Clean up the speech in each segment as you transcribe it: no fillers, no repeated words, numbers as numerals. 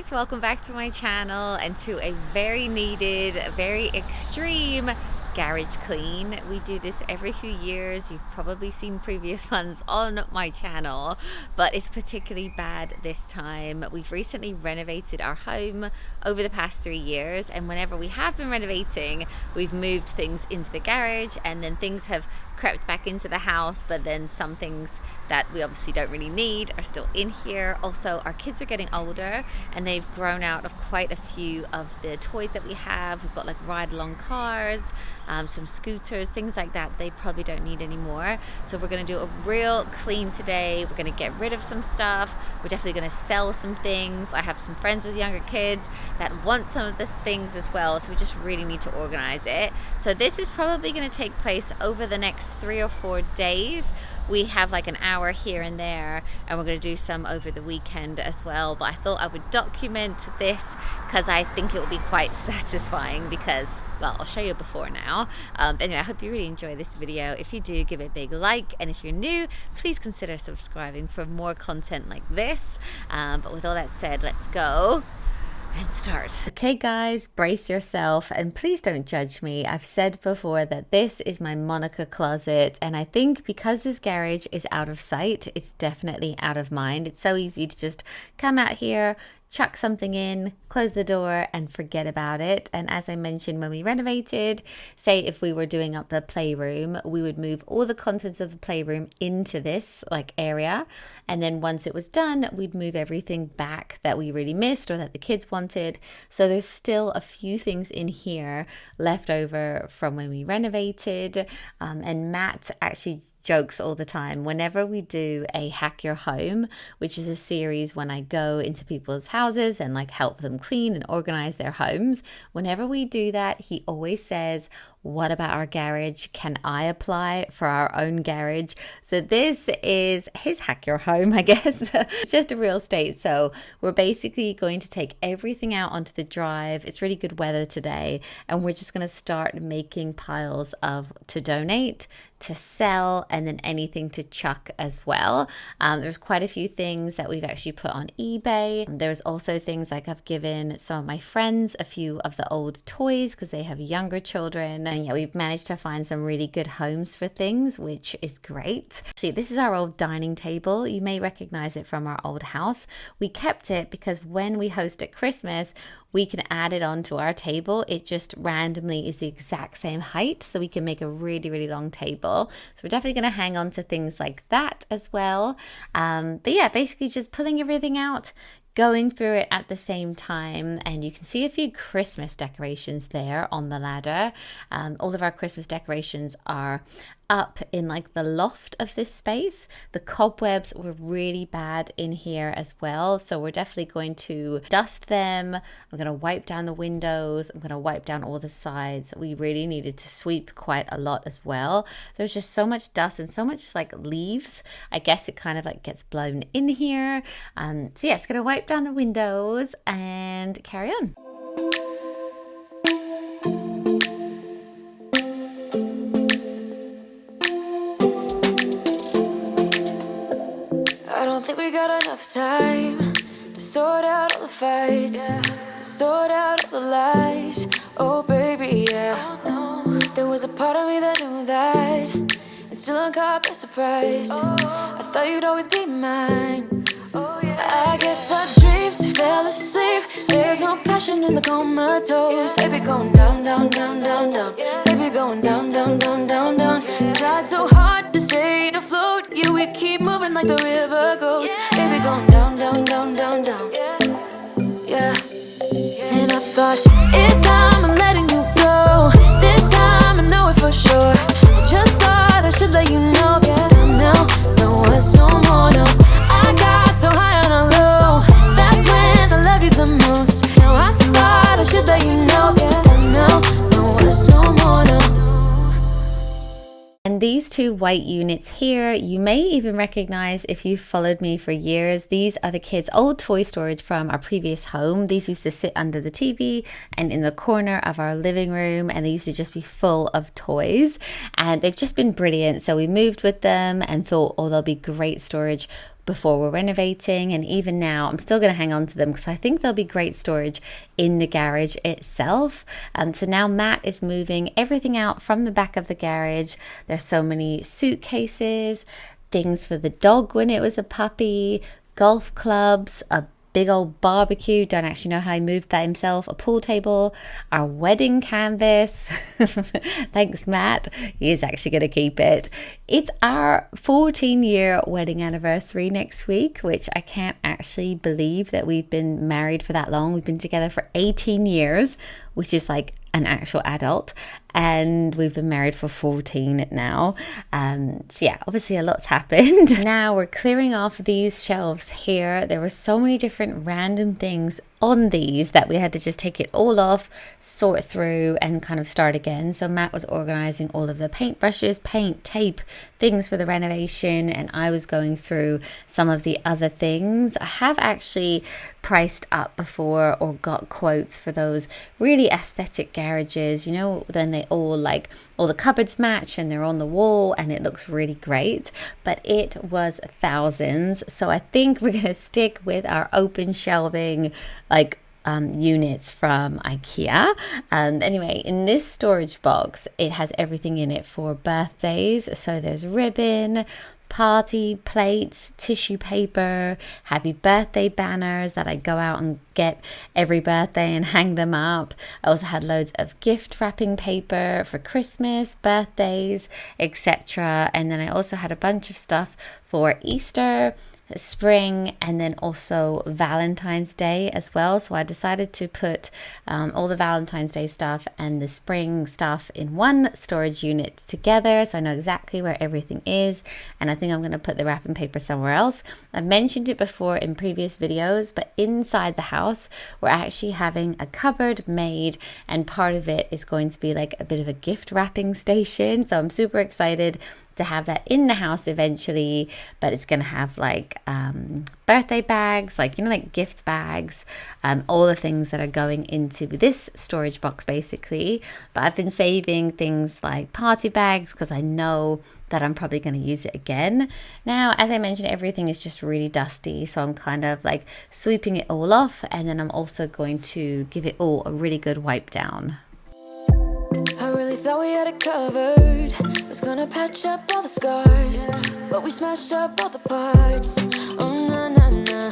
guys, welcome back to my channel and to a very needed, very extreme garage clean. We do this every few years. You've probably seen previous ones on my channel, but it's particularly bad this time. We've recently renovated our home over the past 3 years, and whenever we have been renovating, we've moved things into the garage, and then things have crept back into the house, but then some things that we obviously don't really need are still in here. Also, our kids are getting older and they've grown out of quite a few of the toys that we have. We've got like ride-along cars, some scooters, things like that they probably don't need anymore. So we're going to do a real clean today. We're going to get rid of some stuff. We're definitely going to sell some things. I have some friends with younger kids that want some of the things as well, so we just really need to organize it. So this is probably going to take place over the next 3 or 4 days. We have like an hour here and there, and we're going to do some over the weekend as well, but I thought I would document this because I think it will be quite satisfying because, well, I'll show you before now. Anyway, I hope you really enjoy this video. If you do, give it a big like, and if you're new, please consider subscribing for more content like this. But with all that said, let's go and start. Okay guys, brace yourself and please don't judge me. I've said before that this is my Monica closet, and I think because this garage is out of sight, it's definitely out of mind. It's so easy to just come out here, chuck something in, close the door and forget about it. And as I mentioned, when we renovated, say if we were doing up the playroom, we would move all the contents of the playroom into this like area, and then once it was done, we'd move everything back that we really missed or that the kids wanted. So there's still a few things in here left over from when we renovated, and Matt actually jokes all the time whenever we do a hack your home, which is a series when I go into people's houses and like help them clean and organize their homes. Whenever we do that, he always says, what about our garage? Can I apply for our own garage? So this is his hack your home, I guess. It's just a real estate. So we're basically going to take everything out onto the drive. It's really good weather today, and we're just going to start making piles of to donate, to sell, and then anything to chuck as well. There's quite a few things that we've actually put on eBay. There's also things like I've given some of my friends a few of the old toys because they have younger children. And yeah, we've managed to find some really good homes for things, which is great. See, this is our old dining table. You may recognize it from our old house. We kept it because when we host at Christmas, we can add it onto our table. It just randomly is the exact same height, so we can make a really, really long table. So we're definitely going to hang on to things like that as well. But yeah, basically just pulling everything out, going through it at the same time, and you can see a few Christmas decorations there on the ladder. All of our Christmas decorations are up in like the loft of this space. The cobwebs were really bad in here as well, so we're definitely going to dust them. I'm going to wipe down the windows. I'm going to wipe down all the sides. We really needed to sweep quite a lot as well. There's just so much dust and so much like leaves. I guess it kind of like gets blown in here. So yeah, just going to wipe down the windows and carry on. I don't think we got enough time to sort out all the fights, to sort out all the lies. Oh baby, yeah. There was a part of me that knew that, and still I'm caught by surprise. I thought you'd always be mine. I guess our dreams fell asleep. There's no passion in the comatose. Baby going down, down, down, down, down. Baby going down, down, down, down, down. Tried so hard to stay afloat, yeah, we keep moving like the river goes. Baby going down, down, down, down, down. Yeah. And I thought, it's time I'm letting you go. This time I know it for sure. I just thought I should let you know. Now, no words, no more, no. I got so high on a low, that's when I loved you the most. Now I thought I should let you know. Now, no words, no more, no. And these two white units here, you may even recognize if you've followed me for years. These are the kids' old toy storage from our previous home. These used to sit under the TV and in the corner of our living room, and they used to just be full of toys. And they've just been brilliant. So we moved with them and thought, oh, they'll be great storage before we're renovating, and even now I'm still going to hang on to them because I think they'll be great storage in the garage itself. So now Matt is moving everything out from the back of the garage. There's so many suitcases, things for the dog when it was a puppy, golf clubs, a big old barbecue, don't actually know how he moved that himself, a pool table, our wedding canvas. Thanks, Matt. He is actually going to keep it. It's our 14-year wedding anniversary next week, which I can't actually believe that we've been married for that long. We've been together for 18 years, which is like an actual adult, and we've been married for 14 now. So yeah, obviously a lot's happened. Now we're clearing off these shelves here. There were so many different random things on these that we had to just take it all off, sort through, and kind of start again. So Matt was organizing all of the paintbrushes, paint, tape, things for the renovation, and I was going through some of the other things. I have actually priced up before or got quotes for those really aesthetic garages, you know, then they all like all the cupboards match and they're on the wall and it looks really great, but it was thousands. So I think we're going to stick with our open shelving like units from IKEA. Anyway, in this storage box, it has everything in it for birthdays. So there's ribbon, party plates, tissue paper, happy birthday banners that I go out and get every birthday and hang them up. I also had loads of gift wrapping paper for Christmas, birthdays, etc. And then I also had a bunch of stuff for Easter, spring, and then also Valentine's Day as well. So I decided to put all the Valentine's Day stuff and the spring stuff in one storage unit together, so I know exactly where everything is. And I think I'm going to put the wrapping paper somewhere else. I've mentioned it before in previous videos, but inside the house we're actually having a cupboard made, and part of it is going to be like a bit of a gift wrapping station. So I'm super excited to have that in the house eventually, but it's gonna have like birthday bags, like, you know, like gift bags, all the things that are going into this storage box basically. But I've been saving things like party bags because I know that I'm probably going to use it again. Now, as I mentioned, everything is just really dusty, so I'm kind of like sweeping it all off, and then I'm also going to give it all a really good wipe down. I really thought we had it covered. Was gonna patch up all the scars, but we smashed up all the parts. Oh na na na.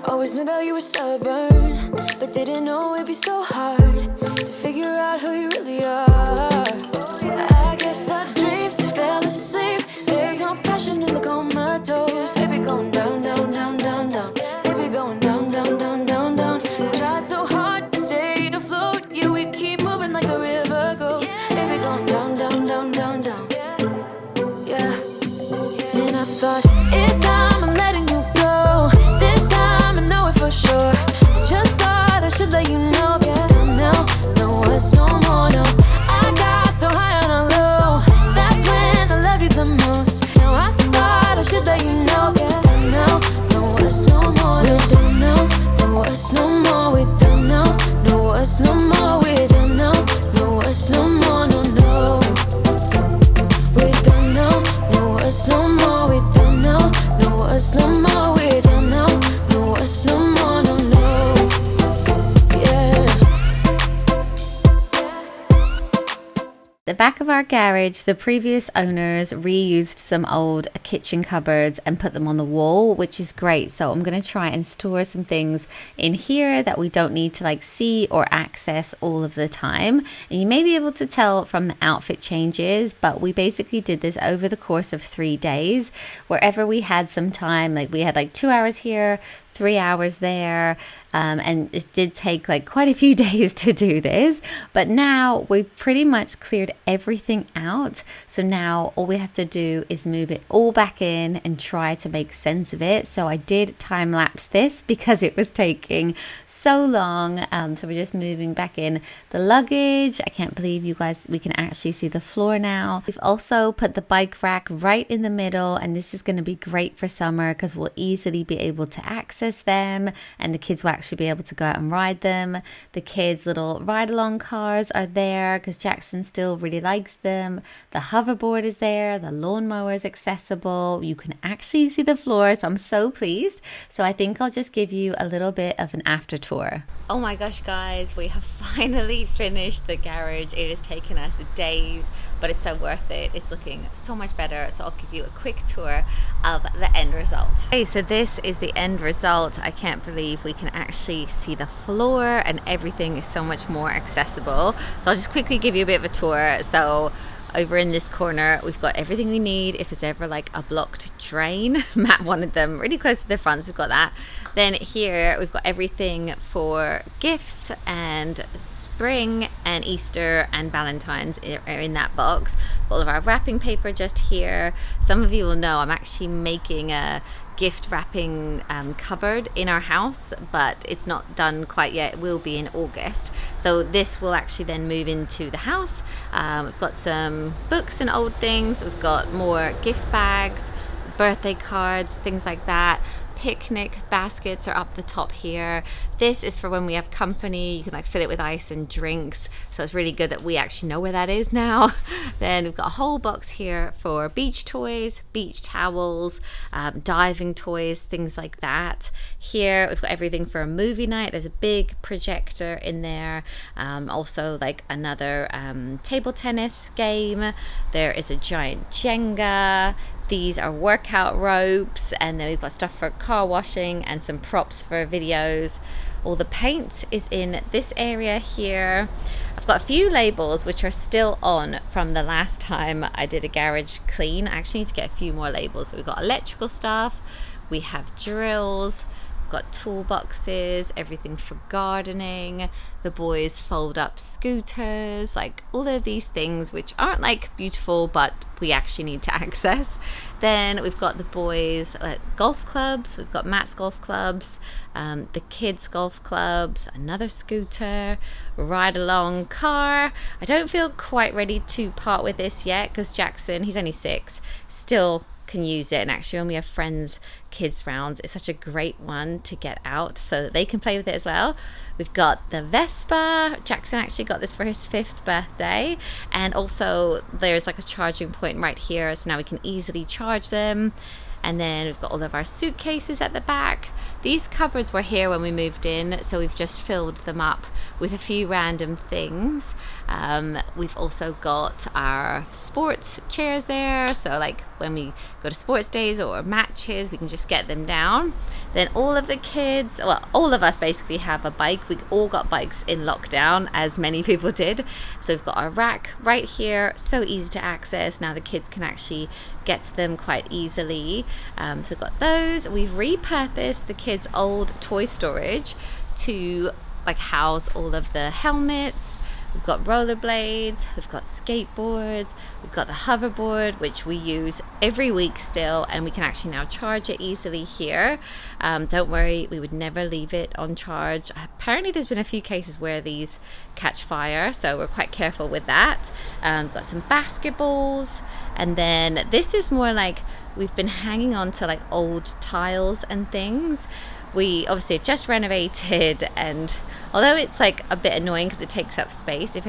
Always knew that you were stubborn, but didn't know it'd be so hard to figure out who you really are. I guess our dreams fell asleep. There's no passion in the comatose. Baby going down, down, down, down, down. Baby going down, down, down, down, down. Tried so hard to stay afloat, yeah, we keep moving like the river goes. Baby going down, down, down, down, down. Yeah. And I thought, it's time I'm letting you go. This time I know it for sure. Just thought I should let you know. Yeah, now, no, it's no more, no. I got so high on a low. That's when I loved you the most. Now I thought I should let you know. Yeah, now, no, it's no more. We don't know, no, it's no more. We don't know, no, it's no more. We don't know, no, it's no more, no, no. We don't know, no, it's no more. We don't know, no, it's no more. We don't know, no, it's no more, no, no. Yeah. The back of our garage, the previous owners reused some old kitchen cupboards and put them on the wall, which is great. So I'm going to try and store some things in here that we don't need to like see or access all of the time. And you may be able to tell from the outfit changes, but we basically did this over the course of 3 days. Wherever we had some time, like we had like 2 hours here, 3 hours there, and it did take like quite a few days to do this, but now we've pretty much cleared everything out. So now all we have to do is move it all back in and try to make sense of it. So I did time lapse this because it was taking so long. So we're just moving back in the luggage. I can't believe you guys, we can actually see the floor now. We've also put the bike rack right in the middle, and this is going to be great for summer because we'll easily be able to access access them, and the kids will actually be able to go out and ride them. The kids' little ride-along cars are there because Jackson still really likes them. The hoverboard is there. The lawnmower is accessible. You can actually see the floor, so I'm so pleased. So I think I'll just give you a little bit of an after tour. Oh my gosh, guys, we have finally finished the garage. It has taken us days, but it's so worth it. It's looking so much better. So I'll give you a quick tour of the end result. Okay, so this is the end result. I can't believe we can actually see the floor and everything is so much more accessible. So I'll just quickly give you a bit of a tour. So over in this corner, we've got everything we need if there's ever like a blocked drain. Matt wanted them really close to the front, so we've got that. Then here we've got everything for gifts, and spring and Easter and Valentine's are in that box. All of our wrapping paper just here. Some of you will know I'm actually making a gift wrapping cupboard in our house, but it's not done quite yet. It will be in August, so this will actually then move into the house. We've got some books and old things. We've got more gift bags, birthday cards, things like that. Picnic baskets are up the top here. This is for when we have company. You can like fill it with ice and drinks, so it's really good that we actually know where that is now. Then we've got a whole box here for beach toys, beach towels, diving toys, things like that. Here we've got everything for a movie night. There's a big projector in there, also like another table tennis game. There is a giant Jenga. These are workout ropes, and then we've got stuff for car washing and some props for videos. All the paint is in this area here. I've got a few labels which are still on from the last time I did a garage clean. I actually need to get a few more labels. We've got electrical stuff, we have drills, got toolboxes, everything for gardening. The boys fold up scooters, like all of these things which aren't like beautiful, but we actually need to access. Then we've got the boys golf clubs. We've got Matt's golf clubs, the kids golf clubs, another scooter, ride along car. I don't feel quite ready to part with this yet because Jackson, he's only 6, still can use it, and actually when we have friends kids rounds, it's such a great one to get out so that they can play with it as well. We've got the Vespa. Jackson actually got this for his 5th birthday, and also there's like a charging point right here, so now we can easily charge them. And then we've got all of our suitcases at the back. These cupboards were here when we moved in, so we've just filled them up with a few random things. We've also got our sports chairs there, so like when we go to sports days or matches, we can just get them down. Then all of the kids, well, all of us basically have a bike. We all got bikes in lockdown, as many people did. So we've got our rack right here, so easy to access. Now the kids can actually get to them quite easily. So we've got those. We've repurposed the kids' old toy storage to like house all of the helmets. We've got rollerblades, we've got skateboards, we've got the hoverboard, which we use every week still, and we can actually now charge it easily here. Don't worry, we would never leave it on charge. Apparently there's been a few cases where these catch fire, so we're quite careful with that. We've got some basketballs, and then this is more like we've been hanging on to like old tiles and things. We obviously have just renovated, and although it's like a bit annoying because it takes up space, if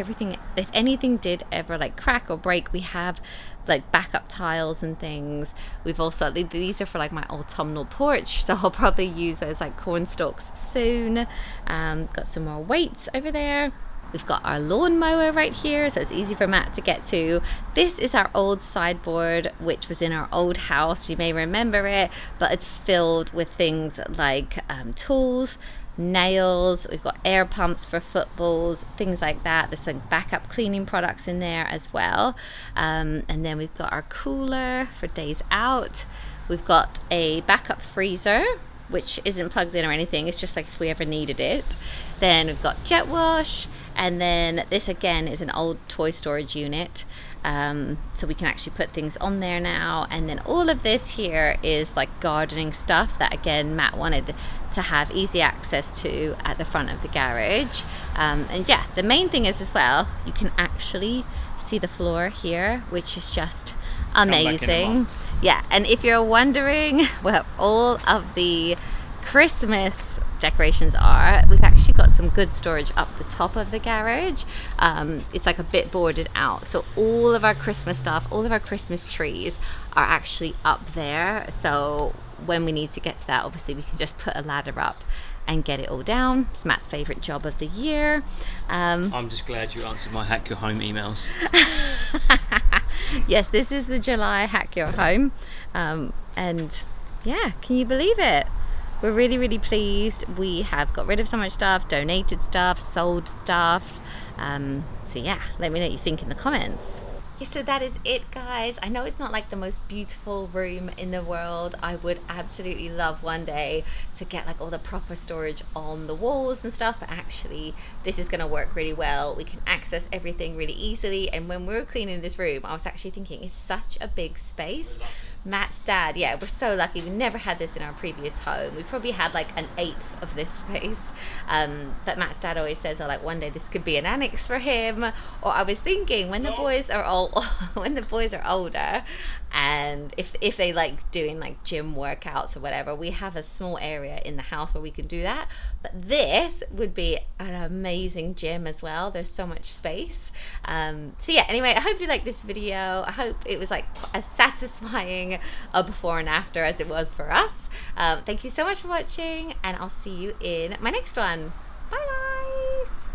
anything did ever like crack or break, we have like backup tiles and things. We've also, these are for like my autumnal porch, so I'll probably use those like corn stalks soon. Got some more weights over there. We've got our lawnmower right here, so it's easy for Matt to get to. This is our old sideboard, which was in our old house. You may remember it, but it's filled with things like tools, nails. We've got air pumps for footballs, things like that. There's some backup cleaning products in there as well. And then we've got our cooler for days out. We've got a backup freezer, which isn't plugged in or anything. It's just like if we ever needed it. Then we've got jet wash, and then this again is an old toy storage unit, so we can actually put things on there now. And then all of this here is like gardening stuff that again Matt wanted to have easy access to at the front of the garage. And yeah, the main thing is as well, you can actually see the floor here, which is just amazing. Yeah, and if you're wondering, well, all of the Christmas decorations are, we've actually got some good storage up the top of the garage. It's like a bit boarded out, so all of our Christmas stuff, all of our Christmas trees are actually up there. So when we need to get to that, obviously we can just put a ladder up and get it all down. It's Matt's favourite job of the year. I'm just glad you answered my Hack Your Home emails. Yes, this is the July Hack Your Home. And yeah, can you believe it? We're really, really pleased. We have got rid of so much stuff, donated stuff, sold stuff. So yeah, let me know what you think in the comments. Yeah, so that is it, guys. I know it's not like the most beautiful room in the world. I would absolutely love one day to get like all the proper storage on the walls and stuff, but actually this is going to work really well. We can access everything really easily, and when we were cleaning this room, I was actually thinking it's such a big space. Matt's dad, yeah, we're so lucky. We never had this in our previous home. We probably had like an eighth of this space. But Matt's dad always says, oh, like one day this could be an annex for him. Or I was thinking when the boys are when the boys are older, and if they like doing like gym workouts or whatever, we have a small area in the house where we can do that. But this would be an amazing gym as well. There's so much space. So yeah, anyway, I hope you liked this video. I hope it was like as satisfying a before and after as it was for us. Thank you so much for watching, and I'll see you in my next one. Bye guys.